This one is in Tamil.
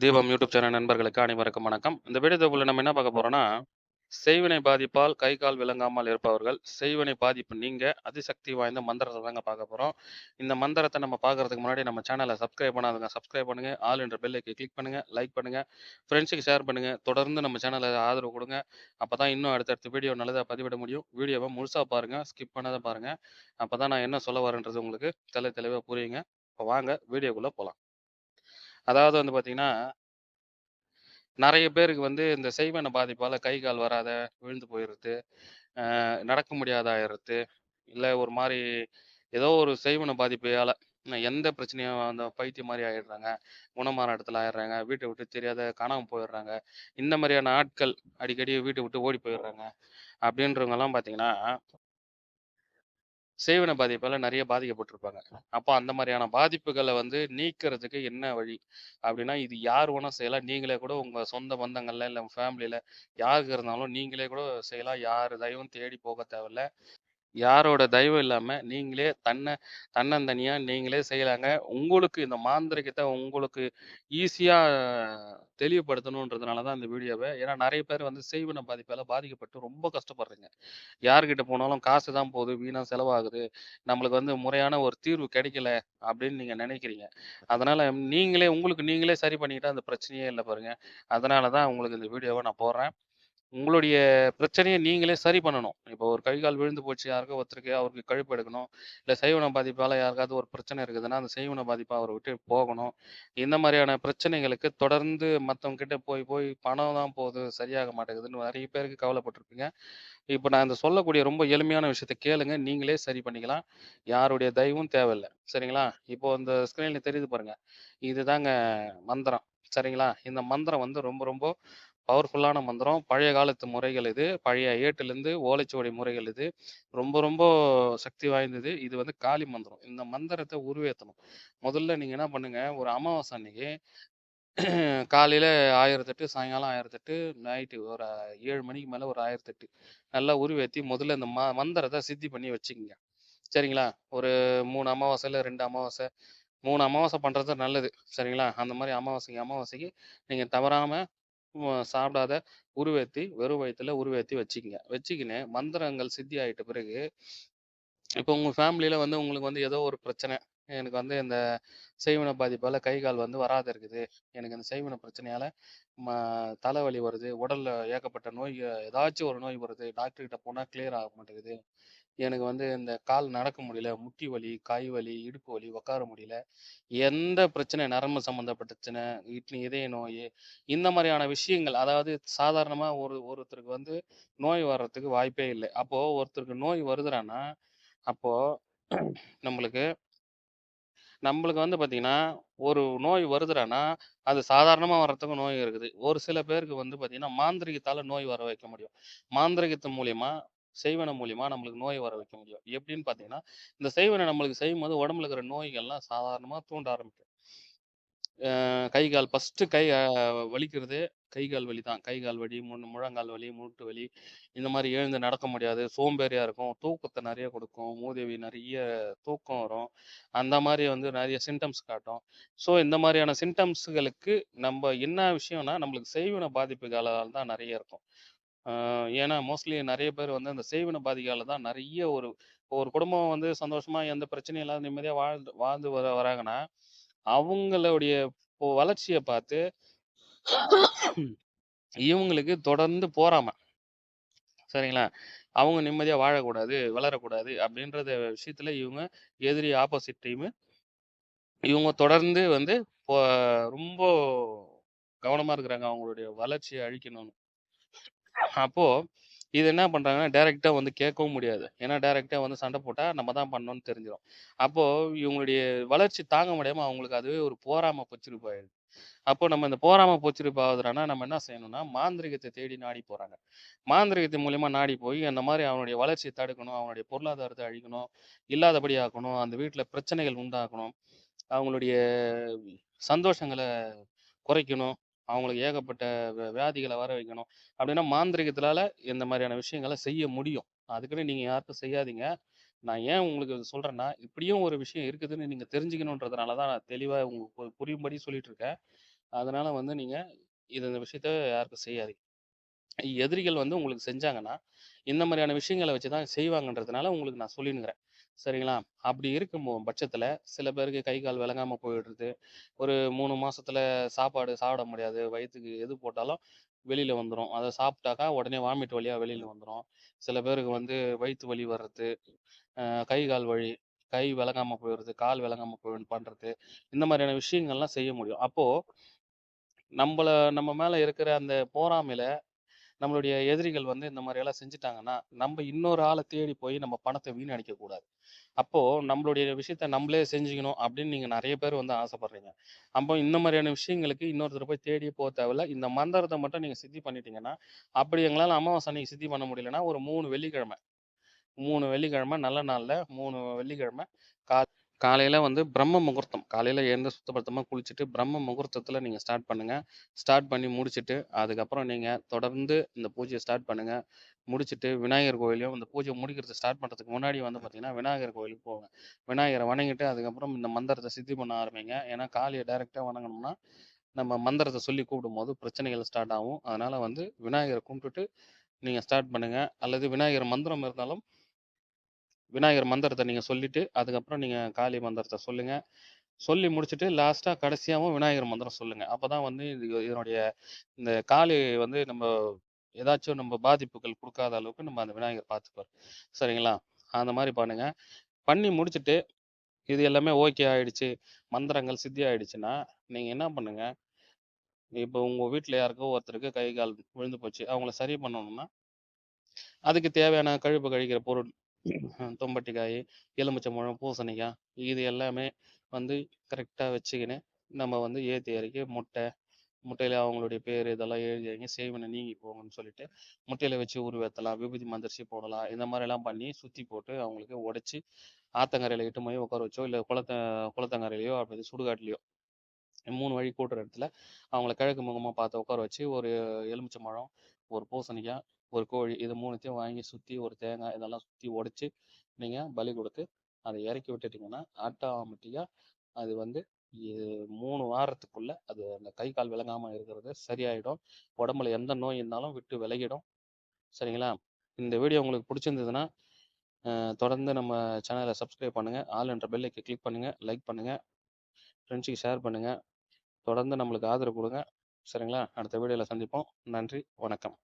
தீபம் யூடியூப் சேனல் நண்பர்களுக்கு அனைவருக்கும் வணக்கம். இந்த வீடியோ தொகுப்புல நம்ம என்ன பார்க்க போறோம்னா, செய்வினை பாதிப்பால் கை, கால் விளங்காமல் இருப்பவர்கள், செய்வினை பாதிப்பு நீங்க அதிசக்தி வாய்ந்த மந்திரத்த தாங்க பார்க்க போறோம். இந்த மந்திரத்த நம்ம பார்க்கறதுக்கு முன்னாடி நம்ம சேனல சப்ஸ்கிரைப் பண்ணாதவங்க சப்ஸ்கிரைப் பண்ணுங்க. ஆல் என்ற பெல் ஐக்கன கிளிக் பண்ணுங்க. லைக் பண்ணுங்க. ஃப்ரெண்ட்ஸுக்கு ஷேர் பண்ணுங்க. தொடர்ந்து நம்ம சேனல ஆதரவு குடுங்க. அப்பதான் இன்னும் அடுத்தடுத்த வீடியோ நல்லதா பதிவிட முடியும். வீடியோவ முழுசா பாருங்க. ஸ்கிப் பண்ணாத பாருங்க. அப்பதான் நான் என்ன சொல்ல வரேன்றது உங்களுக்கு தெளிவா புரியுங்க. இப்ப வாங்க வீடியோக்குள்ள போலாம். அதாவது வந்து பார்த்தீங்கன்னா நெறைய பேருக்கு வந்து இந்த செய்வன பாதிப்பால கை, கால் வராத விழுந்து போயிறது, நடக்க முடியாத ஆயிறது, இல்ல ஒரு மாரி ஏதோ ஒரு செய்வன பாதிப்பால எந்த பிரச்சனையும் அந்த பைத்தியம் மாரி ஆயிடுறாங்க. குணமான இடத்துல ஆயிடுறாங்க. வீட்ட விட்டு தெரியாத காணாம போயிடுறாங்க. இந்த மாரியான ஆட்கள் அடிக்கடி வீட்ட விட்டு ஓடி போயிடுறாங்க. அப்படின்றவங்கலாம் பார்த்தீங்கன்னா, செய்வன பாதிப்பால நெறைய பாதிக்கப்பட்டிருப்பாங்க. அப்போ அந்த மாரியான பாதிப்புகள வந்து நீக்கிறதுக்கு என்ன வழி? அப்டின்னா, இது யார் வேணா செய்யலாம். நீங்களே கூட உங்க சொந்த பந்தங்கள்ல, இல்ல உங்க ஃபேமிலில யாருக்கு இருந்தாலும் நீங்களே கூட செய்யலாம். யார் தயவும் தேடி போக தேவையில்ல. யாரோட தயவும் இல்லாம நீங்களே தன்னந்தனியா நீங்களே செய்யலாங்க. உங்களுக்கு இந்த மாந்திரீகத்த உங்களுக்கு ஈஸியா தெளிவுபடுத்தணுன்றதுனால தான் இந்த வீடியோவ. ஏன்னா நெறைய பேர் வந்து செய்வின பாதிப்பால பாதிக்கப்பட்டு ரொம்ப கஷ்டப்படுறீங்க. யார்கிட்ட போனாலும் காசு தான் போகுது, வீணா செலவாகுது. நம்மளுக்கு வந்து முறையான ஒரு தீர்வு கிடைக்கல அப்படின்னு நீங்க நினைக்கிறீங்க. அதனால நீங்களே உங்களுக்கு நீங்களே சரி பண்ணிக்கிட்டா அந்த பிரச்சனையே இல்ல பாருங்க. அதனால தான் உங்களுக்கு இந்த வீடியோவ நான் போடுறேன். உங்களுடைய பிரச்சனைய நீங்களே சரி பண்ணணும். இப்போ ஒரு கை, கால் விழுந்து போச்சு யாருக்கோ ஒருத்தருக்கு அவருக்கு கழுப்பு எடுக்கணும். இல்ல செய்வன பாதிப்பால யாருக்காவது ஒரு பிரச்சனை இருக்குதுன்னா, அந்த செய்வன பாதிப்பு அவர விட்டு போகணும். இந்த மாரியான பிரச்சனைகளுக்கு தொடர்ந்து மத்தவங்க கிட்ட போய் போய் பணம் தான் போகுது, சரியாக மாட்டேங்குதுன்னு நெறைய பேருக்கு கவலைப்பட்டுருப்பீங்க. இப்ப நான் இந்த சொல்லக்கூடிய ரொம்ப எளிமையான விஷயத்த கேளுங்க. நீங்களே சரி பண்ணிக்கலாம். யாருடைய தயவும் தேவையில்ல. சரிங்களா? இப்போ இந்த ஸ்க்ரீன்ல தெரியுது பாருங்க. இதுதாங்க மந்திரம். சரிங்களா? இந்த மந்திரம் வந்து ரொம்ப ரொம்ப பவர்ஃபுல்லான மந்திரம். பழைய காலத்து முறைகள் இது. பழைய ஏட்டுலேருந்து ஓலைச்சுவடி முறைகள் இது. ரொம்ப ரொம்ப சக்தி வாய்ந்தது. இது வந்து காளி மந்திரம். இந்த மந்திரத்த உருவேத்தணும். முதல்ல நீங்க என்ன பண்ணுங்க, ஒரு அமாவாசை அன்னைக்கு காலையில 1008 சாயங்காலம் 1008 நைட்டு ஒரு 7 மணிக்கு மேல ஒரு 1008 நல்லா உருவேத்தி முதல்ல இந்த மந்திரத்த சித்தி பண்ணி வச்சுக்கங்க. சரிங்களா? ஒரு 3 அமாவாசை இல்ல 2 அமாவாசை, 3 அமாவாசை பண்றது நல்லது. சரிங்களா? அந்த மாரி அமாவாசைக்கு அமாவாசைக்கு நீங்க தவறாம சாப்பிடாத உருவேத்தி, வெறும் வயித்துல உருவேத்தி வச்சுக்கங்க. வச்சுக்கின்னு மந்திரங்கள் சித்தி ஆயிட்ட பிறகு, இப்போ உங்க ஃபேமிலில வந்து உங்களுக்கு வந்து ஏதோ ஒரு பிரச்சனை. எனக்கு வந்து இந்த செய்வின பாதிப்பால கை, கால் வந்து வராத இருக்குது. எனக்கு இந்த செய்வின பிரச்சனையால ம தலைவலி வருது. உடல்ல ஏகப்பட்ட நோய் ஏதாச்சும் ஒரு நோய் வருது. டாக்டர் கிட்ட போனா கிளியர் ஆக மாட்டேங்குது. எனக்கு வந்து இந்த கால் நடக்க முடியல. முட்டி வலி, கை வலி, இடுப்பு வலி, உட்கார முடியல. எந்த பிரச்சனை நரம்பு சம்மந்தப்பட்ட பிரச்சனை, இதய நோயி, இந்த மாரியான விஷயங்கள். அதாவது சாதாரணமா ஒருத்தருக்கு வந்து நோய் வர்றதுக்கு வாய்ப்பே இல்ல. அப்போ ஒருத்தருக்கு நோய் வருதுறான்னா, அப்போ நம்மளுக்கு நம்மளுக்கு வந்து பார்த்தீங்கன்னா, ஒரு நோய் வருதுறான்னா, அது சாதாரணமா வர்றதுக்கும் நோய் இருக்குது. ஒரு சில பேருக்கு வந்து பார்த்தீங்கன்னா, மாந்திரீகத்தால நோய் வர வைக்க முடியும். மாந்திரீகத்து மூலியமா, செய்வன மூலியமா நம்மளுக்கு நோய் வர வைக்க முடியும். எப்படின்னு பார்த்தீங்கன்னா, இந்த செய்வன நம்மளுக்கு செய்யும்போது உடம்புல இருக்கிற நோய்கள்லாம் சாதாரணமா தூண்ட ஆரம்பிக்கும். கை, கால் ஃபர்ஸ்ட்டு வலிக்கிறது கை, கால் வலி தான். கை, கால் வலி, முழங்கால் வலி, மூட்டு வலி, இந்த மாரி எழுந்து நடக்க முடியாது. சோம்பேறியா இருக்கும். தூக்கத்த நெறைய கொடுக்கும். மூதேவி நெறைய தூக்கம் வரும். அந்த மாரி வந்து நெறைய சிம்ப்டம்ஸ் காட்டும். ஸோ இந்த மாரியான சிம்ப்டம்ஸ்களுக்கு நம்ப என்ன விஷயம்னா, நம்மளுக்கு செய்வின பாதிப்புகளால தான் நெறைய இருக்கும். அ ஏன்னா மோஸ்ட்லி நெறைய பேர் வந்து அந்த செய்வின பாதிக்கால தான் நெறைய ஒரு குடும்பம் வந்து சந்தோஷமா எந்த பிரச்சனையும் இல்லாத நிம்மதியா வாழ்ந்து வாழ்ந்து வராங்கன்னா, அவங்களுடைய வளர்ச்சிய பார்த்து இவங்களுக்கு தொடர்ந்து போறாம. சரிங்களா? அவங்க நிம்மதியா வாழக்கூடாது, வளரக்கூடாது அப்படின்றத விஷயத்துல இவங்க எதிரி ஆப்போசிட் டீமு இவங்க தொடர்ந்து வந்து இப்போ ரொம்ப கவனமா இருக்கிறாங்க. அவங்களுடைய வளர்ச்சிய அழிக்கணும்னு. அப்போ இது என்ன பண்றாங்கன்னா, டைரக்ட்டா வந்து கேட்கவும் முடியாது. ஏன்னா டைரக்ட்டா வந்து சண்டை போட்டா நம்ம தான் பண்ணோம்னு தெரிஞ்சிரும். அப்போ இவங்களுடைய வளர்ச்சி தாங்க முடியாம அவங்களுக்கு அதுவே ஒரு பொறாம பொச்சிருக்கு ஆயிடுது. அப்போ நம்ம இந்த போராம பொச்சிருப்பு ஆகுதுன்னா, நம்ம என்ன செய்யணும்னா, மாந்திரீகத்த தேடி நாடி போறாங்க. மாந்திரீகத்தின் மூலியமா நாடி போய், அந்த மாரி அவனுடைய வளர்ச்சிய தடுக்கணும், அவனுடைய பொருளாதாரத்த அழிக்கணும், இல்லாதபடி ஆக்கணும், அந்த வீட்ல பிரச்சனைகள் உண்டாக்கணும், அவங்களுடைய சந்தோஷங்கள குறைக்கணும், அவங்களுக்கு ஏகப்பட்ட வியாதிகள வர வைக்கணும். அப்படின்னா மாந்திரீகத்தினால இந்த மாரியான விஷயங்கள செய்ய முடியும். அதுக்குன்னு நீங்க யாருக்கும் செய்யாதீங்க. நான் ஏன் உங்களுக்கு இத சொல்றேன்னா, இப்படியும் ஒரு விஷயம் இருக்குதுன்னு நீங்க தெரிஞ்சுக்கணுன்றதுனால தான் நான் தெளிவா உங்களுக்கு புரியும்படி சொல்லிட்டு இருக்கேன். அதனால வந்து நீங்க இந்த விஷயத்த யாருக்கும் செய்யாதீங்க. எதிரிகள் வந்து உங்களுக்கு செஞ்சாங்கன்னா, இந்த மாரியான விஷயங்கள வச்சு தான் செய்வாங்கன்றதுனால உங்களுக்கு நான் சொல்லின்னுக்கிறேன். சரிங்களா? அப்படி இருக்கும் பட்சத்தில சில பேருக்கு கை, கால் விளங்காம போயிடுறது. ஒரு 3 மாசத்துல சாப்பாடு சாப்பிட முடியாது. வயித்துக்கு எது போட்டாலும் வெளியில வந்துரும். அத சாப்பிட்டாக்கா உடனே வாமிட் வழியா வெளியில வந்துரும். சில பேருக்கு வந்து வயித்து வலி வர்றது, அ கை, கால் வலி, கை விளங்காம போயிடுறது, கால் விளங்காம பண்றது. இந்த மாரியான விஷயங்கள்லாம் செய்ய முடியும். அப்போ நம்பள நம்ம மேல இருக்கிற அந்த பொறாமையில நம்மளுடைய எதிரிகள் வந்து இந்த மாரியெல்லாம் செஞ்சுட்டாங்கன்னா, நம்ப இன்னொரு ஆள தேடி போய் நம்ம பணத்த வீணடிக்கக் கூடாது. அப்போ நம்மளுடைய விஷயத்த நம்பளே செஞ்சுக்கணும் அப்படின்னு நீங்க நெறைய பேர் வந்து ஆசைப்படுறீங்க. அப்போ இந்த மாரியான விஷயங்களுக்கு இன்னொருத்தர போய் தேடியே தேவையில்ல. இந்த மந்திரத்த மட்டும் நீங்க சித்தி பண்ணிட்டீங்கன்னா, அப்படி எங்களால அமாவாசை அன்னைக்கு சித்தி பண்ண முடியலன்னா, ஒரு 3 வெள்ளிக்கிழமை 3 வெள்ளிக்கிழமை நல்ல நாள்ல 3 வெள்ளிக்கிழமை கா காலையில வந்து பிரம்ம முகூர்த்தம். காலையில எழுந்து சுத்தபத்தமா குளிச்சுட்டு, பிரம்ம முகூர்த்தத்தில நீங்க ஸ்டார்ட் பண்ணுங்க. ஸ்டார்ட் பண்ணி முடிச்சுட்டு, அதுக்கப்புறம் நீங்க தொடர்ந்து இந்த பூஜைய ஸ்டார்ட் பண்ணுங்க. முடிச்சுட்டு விநாயகர் கோயிலையும் இந்த பூஜை முடிக்கிறத ஸ்டார்ட் பண்றதுக்கு முன்னாடி வந்து பார்த்தீங்கன்னா, விநாயகர் கோயிலுக்கு போங்க. விநாயகர வணங்கிட்டு, அதுக்கப்புறம் இந்த மந்திரத்த சித்தி பண்ண ஆரம்பிங்க. ஏன்னா, காளிய டைரக்ட்டா வணங்கணும்னா, நம்ம மந்திரத்த சொல்லி கூப்பிடும்போது பிரச்சனைகள் ஸ்டார்ட் ஆகும். அதனால வந்து விநாயகர கும்பிட்டுட்டு நீங்க ஸ்டார்ட் பண்ணுங்க. அல்லது விநாயகர் மந்திரம் இருந்தாலும் விநாயகர் மந்திரத்த நீங்க சொல்லிட்டு, அதுக்கப்புறம் நீங்க காளி மந்திரத்த சொல்லுங்க. சொல்லி முடிச்சுட்டு லாஸ்ட்டா கடைசியாவும் விநாயகர் மந்திரம் சொல்லுங்க. அப்பதான் வந்து இதனுடைய இந்த காளி வந்து ஏதாச்சும் பாதிப்புகள் குடுக்காத அளவுக்கு நம்ம அந்த விநாயகர் பார்த்துப்பாரு. சரிங்களா? அந்த மாரி பண்ணுங்க. பண்ணி முடிச்சுட்டு, இது எல்லாமே ஓகே ஆயிடுச்சு. மந்திரங்கள் சித்தி ஆயிடுச்சுன்னா, நீங்க என்ன பண்ணுங்க, இப்போ உங்க வீட்ல யாருக்கோ ஒருத்தருக்கு கை, கால் விழுந்து போச்சு. அவங்கள சரி பண்ணணும்னா, அதுக்கு தேவையான கழிவு கழிக்கிற பொருள், தொம்பட்டிக்காய், எலுமிச்சம்பழம், பூசணிக்காய் இது எல்லாமே வந்து கரெக்ட்டா வச்சுக்கின்னு, நம்ம வந்து ஏத்தி இறக்கி முட்டையில அவங்களுடைய பேரு இதெல்லாம் எழுதி வைங்க. செய்வினை நீங்கி போகும்ன்னு சொல்லிட்டு, முட்டையில வச்சு உருவேத்தலாம், விபூதி மந்திரிச்சு போடலாம். இந்த மாரிலாம் பண்ணி சுத்தி போட்டு அவங்களுக்கு உடைச்சு, ஆத்தங்கரையில இட்டுன்னு போய் உட்கார வச்சோ, இல்ல குளத்தங்கரையிலயோ அப்படி சுடுகாட்லயோ 3 வழி கூட்டுற இடத்துல அவங்கள கிழக்கு முகமா பார்த்து உட்கார வச்சு, ஒரு எலுமிச்சம்பழம், ஒரு பூசணிக்காய், ஒரு கோழி இது 3த்தையும் வாங்கி சுத்தி ஒரு தேங்காய் இதெல்லாம் சுத்தி உடைச்சு, நீங்க பலி குடுத்து, அத இறக்கி விட்டுட்டீங்கன்னா, ஆட்டோமேட்டிக்கா அது வந்து எ 3 வாரத்துக்குள்ள அது அந்த கை, கால் விளங்காம இருக்கிறது சரியாயிடும். உடம்புல எந்த நோய் இருந்தாலும் விட்டு விலகிடும். சரிங்களா? இந்த வீடியோ உங்களுக்கு புடிச்சிருந்ததுன்னா, தொடர்ந்து நம்ம சேனல சப்ஸ்கிரைப் பண்ணுங்க. ஆல் என்ற பெல் ஐக்க கிளிக் பண்ணுங்க. லைக் பண்ணுங்க. ஃப்ரெண்ட்ஸுக்கு ஷேர் பண்ணுங்க. தொடர்ந்து நம்மளுக்கு ஆதரவு குடுங்க. சரிங்களா? அடுத்த வீடியோல சந்திப்போம். நன்றி, வணக்கம்.